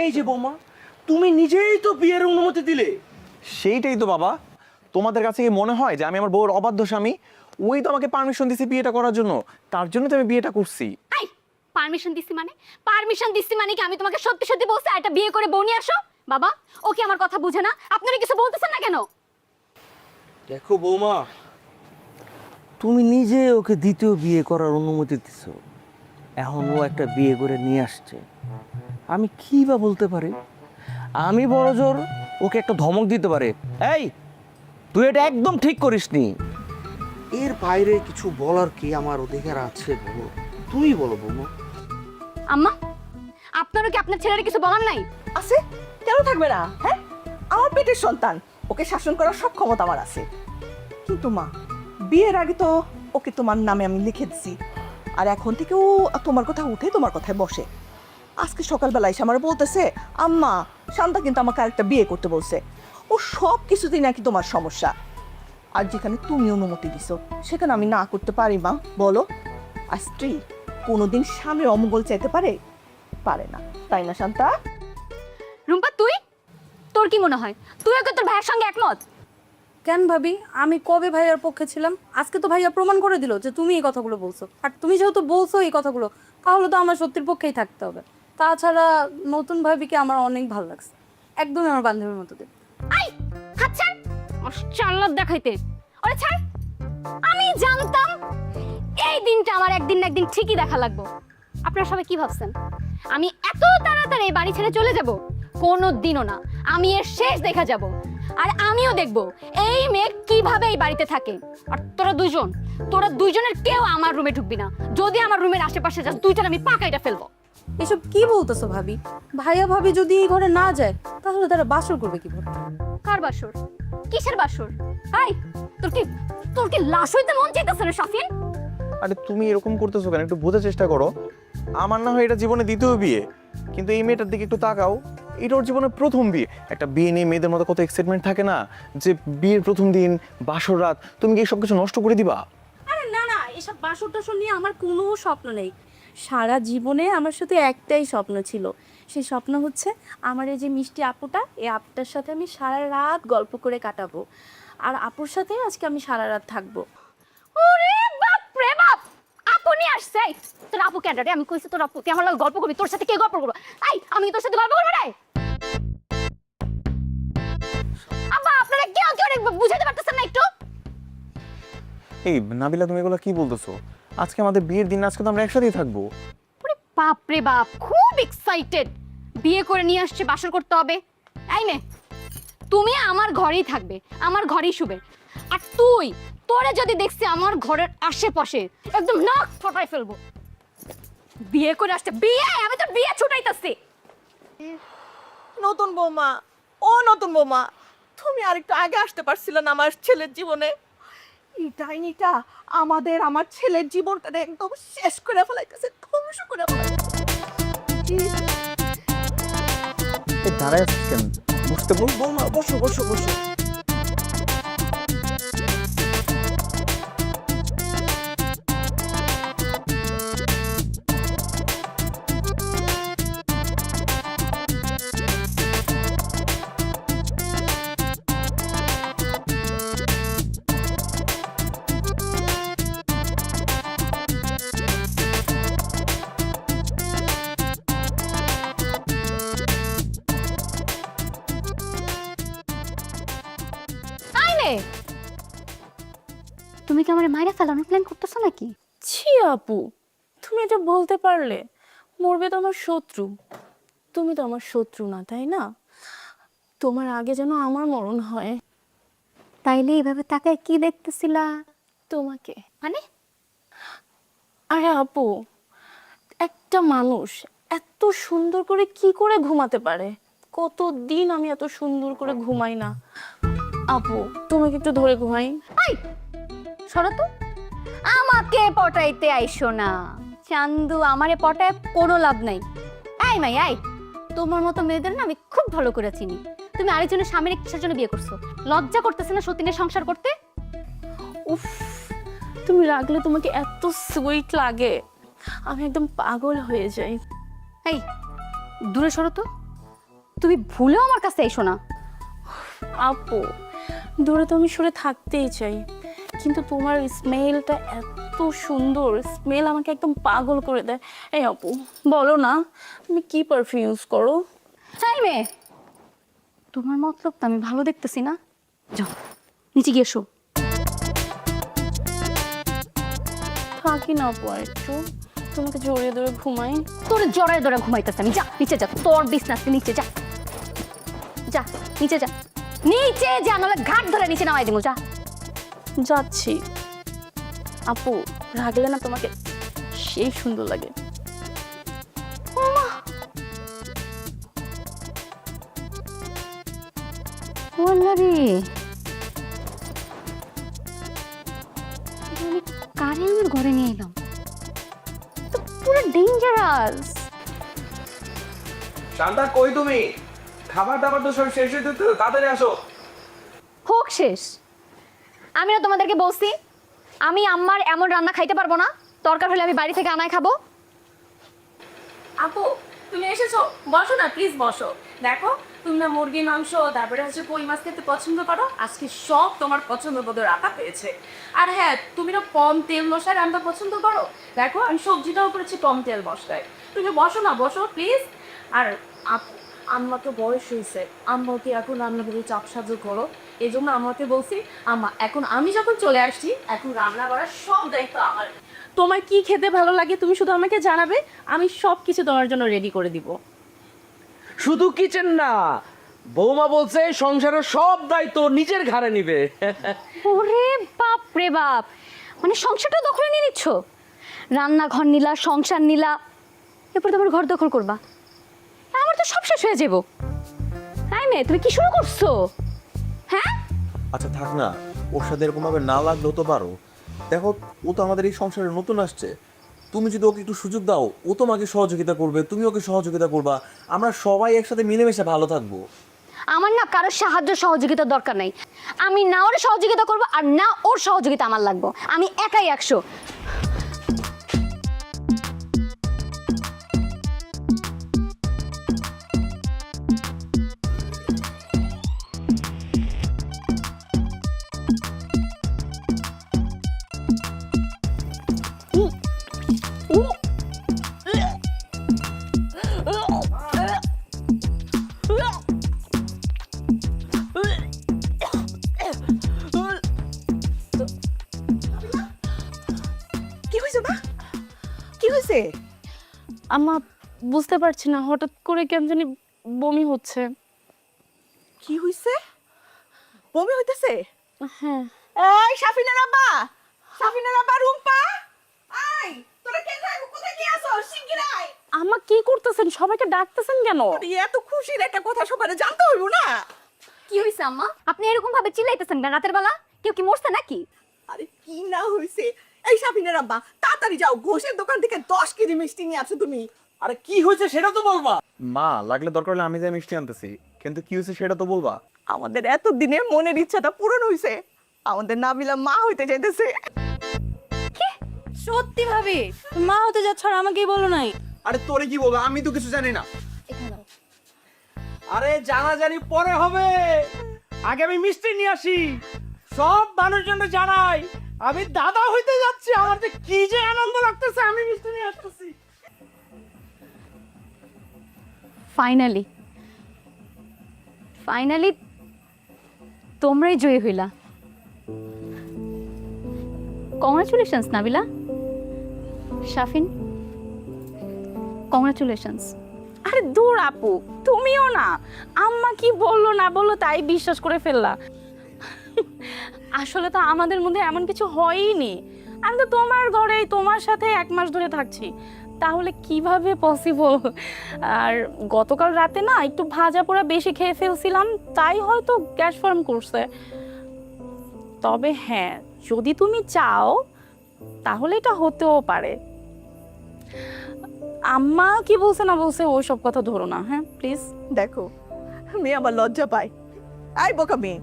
এই যে বৌমা, তুমি নিজেই তো বিয়ের অনুমতি দিলে। সেইটাই তো বাবা, তোমাদের কাছে কি মনে হয় যে আমি আমার বউর অবাধ্য স্বামী? ওই তো আমাকে পারমিশন দিছে বিয়েটা করার জন্য, তার জন্য তো আমি বিয়েটা করছি। আই, পারমিশন দিছি মানে? পারমিশন দিছি মানে কি আমি তোমাকে সত্যি সত্যি বলছি এটা বিয়ে করে বউ নিয়ে আসো? বাবা, ও কি আমার কথা বুঝে না? আপনারা কিছু বলতেছেন না কেন? দেখো বৌমা, তুমি নিজে ওকে দ্বিতীয় বিয়ে করার অনুমতি দিছ, এখন ও একটা বিয়ে করে নিয়ে আসছে, আমি কি বা বলতে পারি? আমি বড় জোর ওকে একটা ধমক দিতে পারে, এই তুই এটা একদম ঠিক করিসনি। এর বাইরে কিছু বলার কি আমার অধিকার আছে? বলো, তুমি বলো বৌমা। আম্মা, আপনারও কি আপনার ছেলের কিছু বলার নাই? আছে, কেন থাকবে না? হ্যাঁ, আমার পেটের সন্তান, ওকে শাসন করার সব ক্ষমতা আমার আছে। কিন্তু মা, বিয়ের আগে তো ওকে তোমার নামে আমি লিখে দিছি, আর এখন থেকে ও তোমার কথা উঠে তোমার কথায় বসে। আজকে সকালবেলা এসে আমার বলতেছে, আম্মা শান্তা কিন্তু আমাকে আরেকটা বিয়ে করতে বলছে। ও সব কিছুতেই নাকি তোমার সমস্যা। আর যেখানে তুমি অনুমতি দিছো সেখানে আমি না করতে পারি মা? বলো, আর স্ত্রী কোনোদিন স্বামীর অমঙ্গল চাইতে পারে? পারে না, তাই না শান্তা? রুম্পা, তুই, তোর কি মনে হয় তুইও কি তোর ভাইয়ের সঙ্গে একমত? কেন ভাবি, আমি কবে ভাইয়ার পক্ষে ছিলাম? আজকে তো ভাইয়া প্রমাণ করে দিল যে তুমি এই কথাগুলো বলছো। আর তুমি যেহেতু বলছো এই কথাগুলো, তাহলে তো আমার সত্যির পক্ষেই থাকতে হবে। তাছাড়া নতুন ভাবিকে আমার অনেক ভালো লাগছে, একদমই আমার বান্ধবীর মতো দেখ। আই, হাত ছাড়, মাশাআল্লাহ দেখাইতে। ওরে ছাড়, আমি জানতাম এই দিনটা আমার একদিন না একদিন ঠিকই দেখা লাগবে। আপনারা সবাই কি ভাবছেন আমি এত তাড়াতাড়ি এই বাড়ি ছেড়ে চলে যাব? কোনো দিনও না, আমি এর শেষ দেখা যাব। আর আমিও দেখব এই মেয়ে কিভাবে এই বাড়িতে থাকে। আর তোরা দুইজনের কেউ আমার রুমে ঢুকবি না। যদি আমার রুমের আশেপাশে যাস, দুইটার আমি পাকাইটা ফেলবো। এসব কি বলতেছো ভাবি? ভাইয়া ভাবি যদি এই ঘরে না যায় তাহলে তারা বাসর করবে কিভাবে? কার বাসর? কিসের বাসর? হাই, তোর কি লাশ হইতে মন চাইতেছে রে শাফিন? আরে তুমি এরকম করতেছো কেন? একটু বোঝার চেষ্টা করো। আমার না হয় এটা জীবনে দ্বিতীয় বিয়ে, কিন্তু এই মেয়েটার দিকে একটু তাকাও, এটা ওর জীবনের প্রথম বিয়ে। একটা বিয়ে নিয়ে মেয়েদের মতো কত এক্সাইটমেন্ট থাকে না, যে বিয়ের প্রথম দিন, বাসর রাত, তুমি কি সব কিছু নষ্ট করে দিবা? আরে না না, এসব বাসর টাসর নিয়ে আমার কোনো স্বপ্ন নেই। সারা জীবনে আমার শুধু একটাই স্বপ্ন ছিল, সেই স্বপ্ন হচ্ছে আমার এই যে মিষ্টি আপুটা, এই আপুটার সাথে আমি সারা রাত গল্প করে কাটাবো, আর আপুর সাথে আজকে আমি সারা রাত থাকবো। ওরে বাপ রে বাপ, আপু নিয়ে আসছে। এই, তোর আপু কেন রে? আমি কইছি তোর আপু, তুই আমার লগে গল্প করবি, তোর সাথে কে গল্প করবো? এই, আমি কি তোর সাথে গল্প করবো রে? আব্বা, আপনারা কেউ বুঝাতে পারতেছেন না একটু? এই নাবিলা, তুমি এগুলো কি বলতেছো? আজকে আমাদের বিয়ের দিন, আজকে তো আমরা একসাথেই থাকবো। ওরে বাপ রে বাপ, খুব এক্সাইটেড। বিয়ে করে নিয়ে আসছে, বাসর করতে হবে। এই নে, তুমি আমার ঘরেই থাকবে, আমার ঘরেই শুবে। আর তোরে যদি দেখছি আমার ঘরের আশেপাশে, একদম নাক ফটাই ফেলবো। বিয়ে করে আসছে, বিয়ে, আমি তো বিয়ে ছুটাইতেছি। নতুন বৌমা, ও নতুন বৌমা, তুমি আরেকটু আগে আসতে পারছিলে না আমার ছেলের জীবনে? এই ডাইনিটা আমার ছেলের জীবনটা একদম শেষ করে ফেলাইতেছে, ধ্বংস করে ফেলাইতেছে। দাঁড়ায় আছিস কেন? বুঝতে বল। বৌমা, বসো বসো বসো। তুমি কি আমার মায়েরা ফেলানোর প্ল্যান করতেছো নাকি? ছি আপু, তুমি এটা বলতে পারলে? মরবে তো আমার শত্রু, তুমি তো আমার শত্রু না, তাই না? তোমার আগে যেন আমার মরণ হয়। তাইলে এইভাবে তাকায় কি দেখতেছিলা? তোমাকে। মানে? আরে আপু, একটা মানুষ এত সুন্দর করে কি করে ঘুমাতে পারে? কতদিন আমি এত সুন্দর করে ঘুমাই না। আপু, তোমাকে একটু ধরে ঘুমাই। আই, সরো তো। আমাকে পটাইতে আইসো না চান্দু, আমারে পটায় কোনো লাভ নাই। এই মাই, আই, তোমার মতো মেয়েদের না আমি খুব ভালো করে চিনি। তুমি আরেকজনের স্বামীর কিসের জন্য বিয়ে করছো? লজ্জা করতেছে না সতীনের সংসার করতে? উফ, তুমি রাগলে তোমাকে এত সুইট লাগে, আমি একদম পাগল হয়ে যাই। এই, দূরে সরো তো। তুমি ভুলেও আমার কাছে এসো না। আপু, দূরে তো আমি সরে থাকতেই চাই, কিন্তু তোমার স্মেলটা এত সুন্দর, স্মেল আমাকে একদম পাগল করে দেয়। এই আপু, বলো না তুমি কি পারফিউম ইউজ করো? এই মেয়ে, তোমার মতলব তো আমি ভালো দেখতেছি না। যাও নিচে গিয়ে এসো। থাকি না আপু, আর একটু তোমাকে জড়িয়ে ধরে ঘুমাই। তোর জড়ায় ধরে ঘুমাইতেছে আমি। যা নিচে যা, তোর বিছনাতে নিচে যা, যা নিচে যা, নিচে যা, নাহলে ঘাট ধরে নিচে নামাই দিব। যা। যাচ্ছি। আপু, রাগলে না তোমাকে সেই সুন্দর লাগে। ওলারে, আমি কারে আমার ঘরে নিয়ে এলাম? তো পুরো ডেঞ্জারাস। শান্তা, কই তুমি? খাবার দাবার তো সব শেষ হয়ে যেত, তাড়াতাড়ি আসো। হোক শেষ। আমি না তোমাদেরকে বলছি আমি আম্মার এমন রান্না খাইতে পারবো না, দরকার হলে আমি বাড়ি থেকে আনায় খাবো। আপু, তুমি এসেছো, বসো না প্লিজ, বসো। দেখো, তুমি না মুরগির মাংস, তারপরে হচ্ছে কই মাছ খেতে পছন্দ করো, আজকে সব তোমার পছন্দ মতো রান্না পেয়েছে। আর হ্যাঁ, তুমি না কম তেল মশলায় রান্না পছন্দ করো, দেখো আমি সবজিটাও করেছি কম তেল মশলায়। তুমি বসো না, বসো প্লিজ। আর আপু, আম্মা তো বয়স হয়েছে, আম্মাকে এখন রান্নাগুলো চাপ সাহায্য করো। এই জন্য আমাকে বলছি, আম্মা এখন আমি যখন চলে আসছি, এখন রান্না করার সব দায়িত্ব আমার। তোমার কি খেতে ভালো লাগে তুমি শুধু আমাকে জানাবে, আমি সব কিছু তোমার জন্য রেডি করে দিব। শুধু কিচেন না, বৌমা বলছে সংসারের সব দায়িত্ব নিজের ঘাড়ে নিবে। ওরে বাপ রে বাপ, মানে সংসারটা দখলে নিয়ে নিচ্ছ? রান্নাঘর নিলা, সংসার নিলা, এরপর তোমার ঘর দখল করবা, আমার তো সব শেষ হয়ে যাবো। হ্যাঁ মেয়ে, তুমি কি শুরু করছো? হ্যাঁ, আচ্ছা থাক না, ওর সাথে এরকম ভাবে না লাগলেও তো পারো। দেখো, ও তো আমাদের এই সংসারে নতুন আসছে। তুমি যদি ওকে একটু সুযোগ দাও, ও তোমাকে সহযোগিতা করবে, তুমি ওকে সহযোগিতা করবা, আমরা সবাই একসাথে মিলেমিশে ভালো থাকবো। আমার না কারোর সাহায্য সহযোগিতার দরকার নাই। আমি না ওর সহযোগিতা করবো আর না ওর সহযোগিতা আমার লাগবো। আমি একাই 100। কি হয়েছে মা? কি হয়েছে? আম্মা বুঝতে পারছি না, হঠাৎ করে কেন জানি বমি হচ্ছে। কি হয়েছে? বমি হইতেছে? হ্যাঁ। এই সাফিনার আব্বা, সাফিনার আব্বা, রুম্পা, আই তোরা কে যাই কোথায় কি আছো? শিগগির আয়। আম্মা কি করতেছেন? সবাইকে ডাকতেছেন কেন? এত খুশির একটা কথা সবারে জানতে হইব না? কি হয়েছে আম্মা? আপনি এরকম ভাবে চিল্লাইতেছেন কেন রাতের বেলা? কেউ কি মরছে নাকি? আরে কি না হইছে? এই সাফিনার আব্বা, তাড়াতাড়ি যাও, ঘোষের দোকান থেকে 10 কেজি মিষ্টি নিয়ে আসো তুমি। আরে কি হয়েছে সেটা তো বলবা। মা, লাগলে দরকার হলে আমি যাই মিষ্টি আনতেছি, কিন্তু কি হয়েছে সেটা তো বলবা। আমাদের এত দিনের মনের ইচ্ছাটা পূরণ হইছে, আমাদের নাবিলা মা হইতে চাইতেছে। সত্যি ভাবি মা হতে যাচ্ছ আর আমাকেই বলো নাই? আরে তোরে কি বলবো, আমি তো কিছু জানি না। আরে জানাজানি পরে হবে, আগে আমি মিষ্টি নিয়ে আসি, সব মানুষজন জানাই আমি দাদা হইতে যাচ্ছি। আমার যে কি যে আনন্দ লাগতেছে, আমি মিষ্টি নিয়ে আসতেছি। ফাইনালি ফাইনালি তোমরাই জয়ী হইলা। Congratulations Nabila, Shafin, congratulations. আরে দূর আপু, তুমিও না, আম্মা কি বললো না বললো তাই বিশ্বাস করে ফেললা। আসলে তো আমাদের মধ্যে এমন কিছু হয়ইনি। আমি তো তোমার ঘরেই তোমার সাথে 1 মাস ধরে থাকছি, তাহলে কিভাবে পসিবল? আর গতকাল রাতে না একটু ভাজা পোড়া বেশি খেয়ে ফেলছিলাম, তাই হয়তো গ্যাস ফর্ম করছে। তবে হ্যাঁ, যদি তুমি চাও তাহলে এটা হতেও পারে। আম্মা কি বলছে না বলছে ওসব কথা ধরো না, হ্যাঁ প্লিজ। দেখো, মেয়ে আমার লজ্জা পায়। আই বোকা মেয়ে,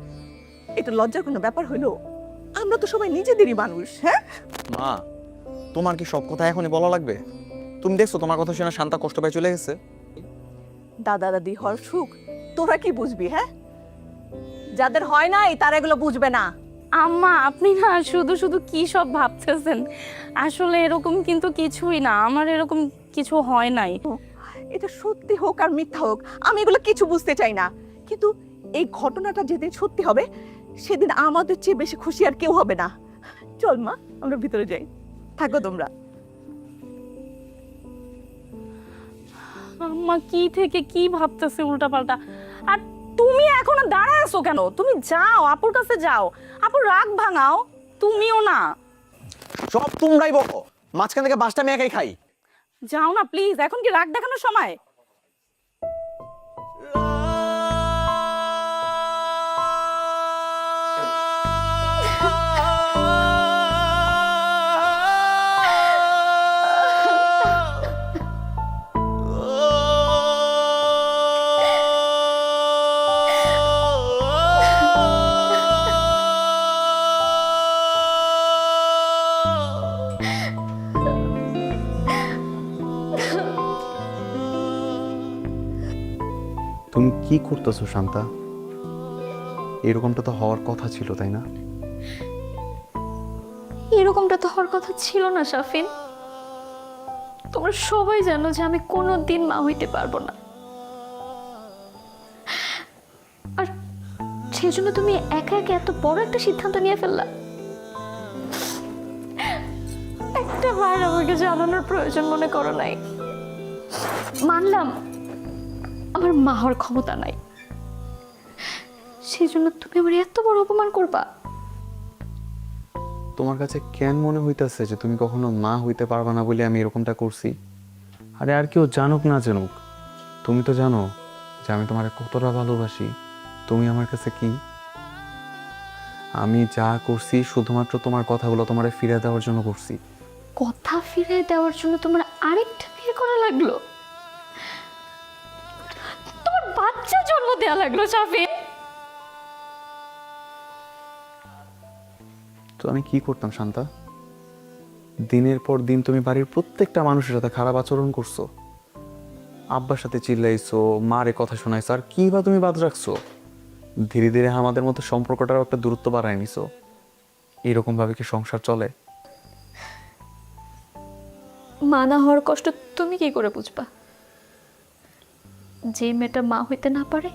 এটা লজ্জার কোনো ব্যাপার হইলো? আমরা তো সবাই নিজেদেরই মানুষ। হ্যাঁ মা, তোমার কি সব কথা এখনই বলা লাগবে? তুমি দেখছো তোমার কথা শুনে শান্তা কষ্ট পেয়ে চলে গেছে। দাদা দাদি হওয়ার সুখ তোরা কি বুঝবি? হ্যাঁ, যাদের হয় নাই তারা এগুলো বুঝবে না। আম্মা আপনি না শুধু শুধু কি সব ভাবতেছেন, আসলে এরকম কিন্তু কিছুই না, আমার এরকম কিছু হয় নাই। এটা সত্যি হোক আর মিথ্যা হোক, আমি এগুলো কিছু বুঝতে চাই না, কিন্তু এই ঘটনাটা যেদিন সত্যি হবে সেদিন আমাদের চেয়ে বেশি খুশি আর কেউ হবে না। চল মা, আমরা ভিতরে যাই, থাকো তোমরা। আম্মা কি থেকে কি ভাবতেছে উল্টাপাল্টা। আর তুমি এখনো দাঁড়ায় আছো কেন? তুমি যাও, আপুর কাছে যাও, আপুর রাগ ভাঙাও। তুমিও না, সব তোমরাই বলো, মাঝখান থেকে বাসটা আমি একাই খাই। যাও না প্লিজ, এখন কি রাগ দেখানোর সময়? তুমি কি করতেছো শান্তা? এরকমটা তো হওয়ার কথা ছিল, তাই না? এরকমটা তো হওয়ার কথা ছিল না শাফিন। তোমরা সবাই জানো যে আমি কোনোদিন মা হইতে পারবো না, আর সেজন্য তুমি একা একা এত বড় একটা সিদ্ধান্ত নিয়ে ফেললা। একটা বার আমাকে জানানোর প্রয়োজন মনে করো নাই। মানলাম আমার মা হওয়ার ক্ষমতা নাই, সেজন্য তুমি আমার এত বড় অপমান করবা? তোমার কাছে কেন মনে হইতাছে যে তুমি কখনো মা হইতে পারবা না বলে আমি এরকমটা করছি? আরে আর কেউ জানুক না জানুক, তুমি তো জানো যে আমি তোমার কতটা ভালোবাসি। তুমি আমার কাছে কি? আমি যা করছি শুধুমাত্র তোমার কথাগুলো তোমারে ফিরে দেওয়ার জন্য করছি। কথা ফিরে দেওয়ার জন্য তোমার আরেকটা বিয়ে করা লাগলো? তোমার বাচ্চা জন্ম দেওয়া লাগলো শাফিন? তো আমি কি করতাম শান্তা? দিনের পর দিন তুমি বাড়ির প্রত্যেকটা মানুষের সাথে খারাপ আচরণ করছো, আব্বার সাথে চিল্লাইছো, মারে কথা শোনাইছো, আর কি বা তুমি বাদ রাখছো? ধীরে ধীরে আমাদের মধ্যে সম্পর্কটার একটা দূরত্ব বাড়ায় নিছো। এরকম ভাবে কি সংসার চলে? মা না হওয়ার কষ্ট তুমি কি করে বুঝবা? যে মেয়েটা মা হইতে না পারে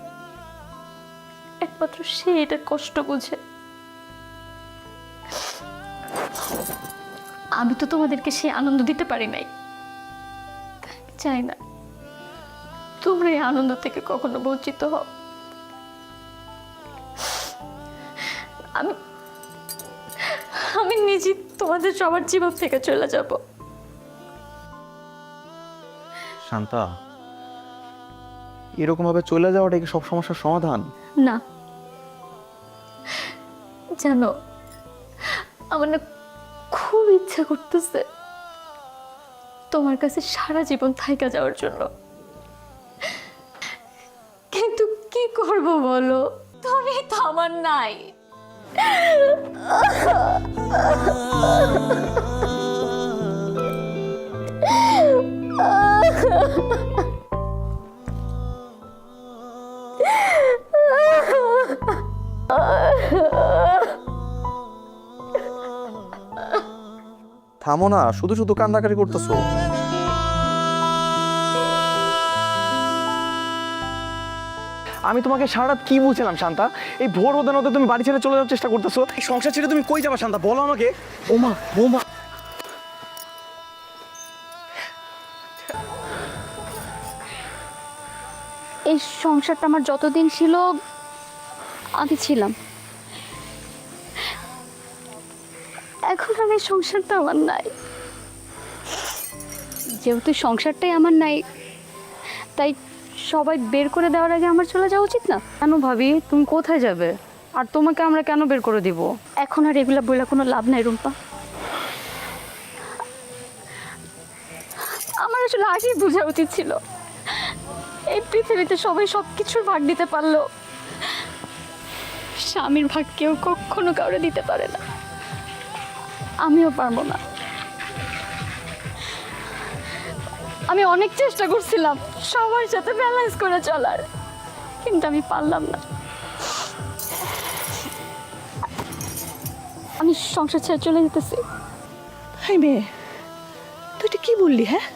একমাত্র সে এটার কষ্ট বুঝে। আমি তো তোমাদেরকে সে আনন্দ দিতে পারি নাই, চাই না তোমরা এই আনন্দ থেকে কখনো বঞ্চিত হও। আমি আমি নিজে তোমাদের সবার জীবন থেকে চলে যাব। শান্তা, এরকম ভাবে চলে যাওয়াটা কি সব সমস্যার সমাধান? না, জানো আমার না খুব ইচ্ছা করতেছে তোমার কাছে সারা জীবন থাইকা যাওয়ার জন্য, কিন্তু কি করব বলো, তুমি তো আমার নাই। থামো না, শুধু শুধু কান্নাকাটি করতেছো। আমি তোমাকে সারা রাত কি বলছিলাম শান্তা? এই ভোর হতে হতে তুমি বাড়ি ছেড়ে চলে যাওয়ার চেষ্টা করতেছো। এই সংসার ছেড়ে তুমি কই যাবা শান্তা, বলো আমাকে। ওমা বৌমা, এই সংসারটা আমার যতদিন ছিল আমি ছিলাম, এখন আর এই সংসারটা আমার নাই। যেহেতু সংসারটাই আমার নাই, তাই সবাই বের করে দেওয়ার আগে আমার চলে যাওয়া উচিত না? কেন ভাবি, তুমি কোথায় যাবে? আর তোমাকে আমরা কেন বের করে দিব? এখন আর এগুলা বইলা কোনো লাভ নাই রুম্পা। আমার আসলে আগেই বোঝা উচিত ছিল এই পৃথিবীতে সবাই সব কিছুর ভাগ দিতে পারলো, স্বামীর ভাগ কেউ কখনো কাউরে দিতে পারে না, আমিও পারবো না। আমি অনেক চেষ্টা করছিলাম সবার সাথে ব্যালেন্স করে চলার, কিন্তু আমি পারলাম না। আমি সংসার ছেড়ে চলে যেতেছি। হাই মেয়ে, তুই এটা কি বললি? হ্যাঁ,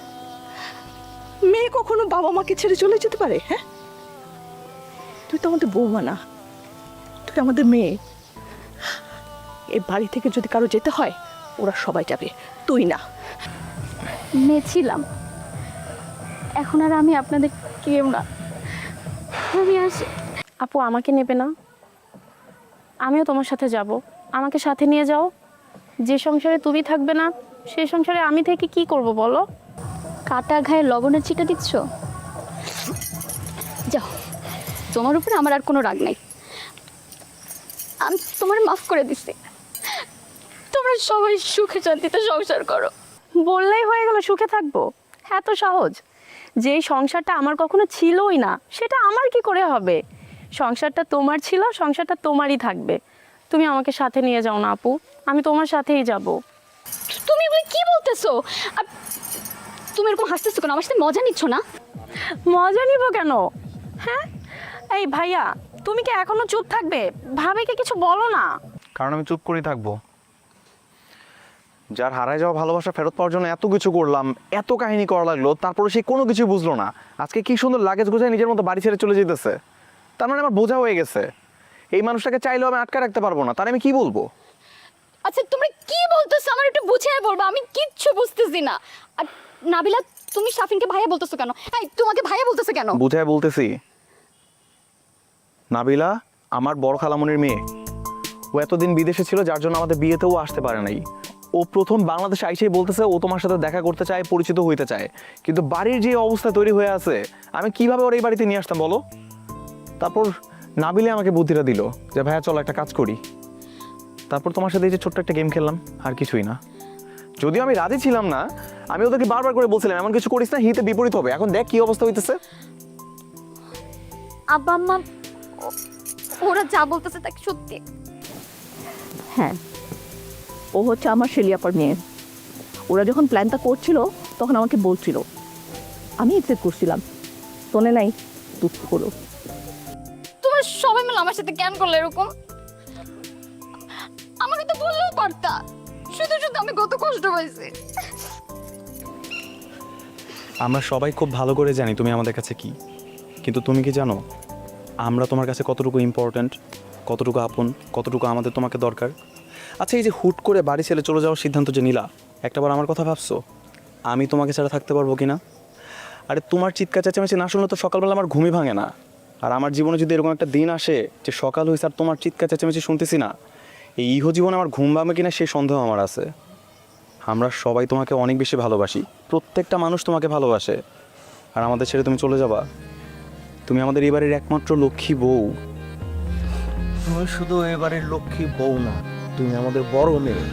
মেয়ে কখনো বাবা মাকে ছেড়ে চলে যেতে পারে? হ্যাঁ, তুই তো আমাদের বৌমা না, তুই আমাদের মেয়ে। এই বাড়ি থেকে যদি কারো যেতে হয় ওরা সবাই যাবে, তুই না। মেয়ে ছিলাম, এখন আর আমি আপনাদের কেউ না। আমি আসি। আপু, আমাকে নেবে না? আমিও তোমার সাথে যাব, আমাকে সাথে নিয়ে যাও। যে সংসারে তুমি থাকবে না সেই সংসারে আমি থেকে কি করব বলো? কাটা ঘায়ে লবণের ছিটা দিচ্ছ? যাও, তোমার উপরে আমার আর কোনো রাগ নাই, আমি তোমার মাফ করে দিচ্ছি। তোমরা সবাই সুখে শান্তিতে সংসার করো। বললেই হয়ে গেল সুখে থাকবো? এত সহজ? যেই সংসারটা আমার কখনো ছিলই না সেটা আমার কি করে হবে? সংসারটা তোমার ছিল, সংসারটা তোমারই থাকবে। তুমি আমাকে সাথে নিয়ে যাও না আপু, আমি তোমার সাথেই যাব। তুমি এগুলো কি বলতেছো? আর তুমি এরকম হাসতেছো কেন? আমার সাথে মজা নিচ্ছ না? মজা নিব কেন? হ্যাঁ, এই ভাইয়া, তুমি কি এখনো চুপ থাকবে? ভাবিকে কিছু বলো না। কারণ আমি চুপ করেই থাকবো। যার হারায় যাওয়া ভালোবাসা ফেরত পাওয়ার জন্য এত কিছু করলাম, এত কাহিনী করা লাগলো, তারপরে সে কোনো কিছু বুঝলো না। আজকে কি সুন্দর লাগেজ গোছায় নিজের মতো বাড়ি ছেড়ে চলে যেতেছে। তার মানে আমার বোঝা হয়ে গেছে। এই মানুষটাকে চাইলেও আমি আটকে রাখতে পারবো না, তার আমি কি বলবো? আচ্ছা তোমরা কি বলতেছো আমার একটু বুঝিয়ে বলবো, আমি কিচ্ছু বুঝতেছি না। আর নাবিলা, তুমি শাফিনকে ভাইয়া বলতেছো কেন? এই তোমাকে ভাইয়া বলতেছো কেন? বুঝায় বলতেছি, নাবিলা আমার বড় খালামনির মেয়ে। ও এতদিন বিদেশে ছিল, যার জন্য আমাদের বিয়েতেও আসতে পারে নাই। ও ও প্রথম বাংলাদেশে আইসেই বলতেছে ও তোমার সাথে দেখা করতে চায়, পরিচিত হইতে চায়, কিন্তু বাড়ির যে অবস্থা তৈরি হয়ে আছে আমি কিভাবে ওর এই বাড়িতে নিয়ে আসতাম বলো? তারপর নাবিলে আমাকে বুদ্ধিটা দিল যে ভাইয়া চলো একটা কাজ করি। তারপর তোমার সাথে এই যে ছোট্ট একটা গেম খেললাম, আর কিছুই না। যদিও আমি রাজি ছিলাম না, আমি ওদেরকে বারবার করে বলছিলাম এমন কিছু করিস না, হিতে বিপরীত হবে। এখন দেখ কি অবস্থা হইতেছে। আব্বা আম্মা ওরা যা বলতেছে তা কি সত্যি? হ্যাঁ, ও হচ্ছে আমার শেলিয়াপার মেয়ে। ওরা যখন প্ল্যানটা করছিল তখন আমাকে বলছিল, আমি একসেপ্ট করছিলাম, শোনে নাই দুঃখ করো। তোমরা সবাই মিলে আমার সাথে কেন করলে এরকম? আমাকে তো বললেও পারতা। শুধু শুধু আমি কত কষ্ট পাইছি। আমরা সবাই খুব ভালো করে জানি তুমি আমাদের কাছে কি, কিন্তু তুমি কি জানো আমরা তোমার কাছে কতটুকু ইম্পর্ট্যান্ট, কতটুকু আপন, কতটুকু আমাদের তোমাকে দরকার? আচ্ছা, এই যে হুট করে বাড়ি ছেড়ে চলে যাওয়ার সিদ্ধান্ত যে নিলা, একটাবার আমার কথা ভাবছো আমি তোমাকে ছাড়া থাকতে পারবো কি না? আরে তোমার চিৎকার চেঁচামেচি না শুনলে তো সকালবেলা আমার ঘুমই ভাঙে না। আর আমার জীবনে যদি এরকম একটা দিন আসে যে সকাল হয়েছে আর তোমার চিৎকার চেঁচামেচি শুনতেছি না, এই ইহ জীবনে আমার ঘুম ভাঙবে কিনা সেই সন্দেহ আমার আছে। আমরা সবাই তোমাকে অনেক বেশি ভালোবাসি, প্রত্যেকটা মানুষ তোমাকে ভালোবাসে। আর আমাদের ছেড়ে তুমি চলে যাবা? তুমি আমাদের এই বাড়ির একমাত্র লক্ষ্মী বউ। তুমি শুধু এবারের লক্ষ্মী বউ না, তুমি আমাদের বড় মেয়ে।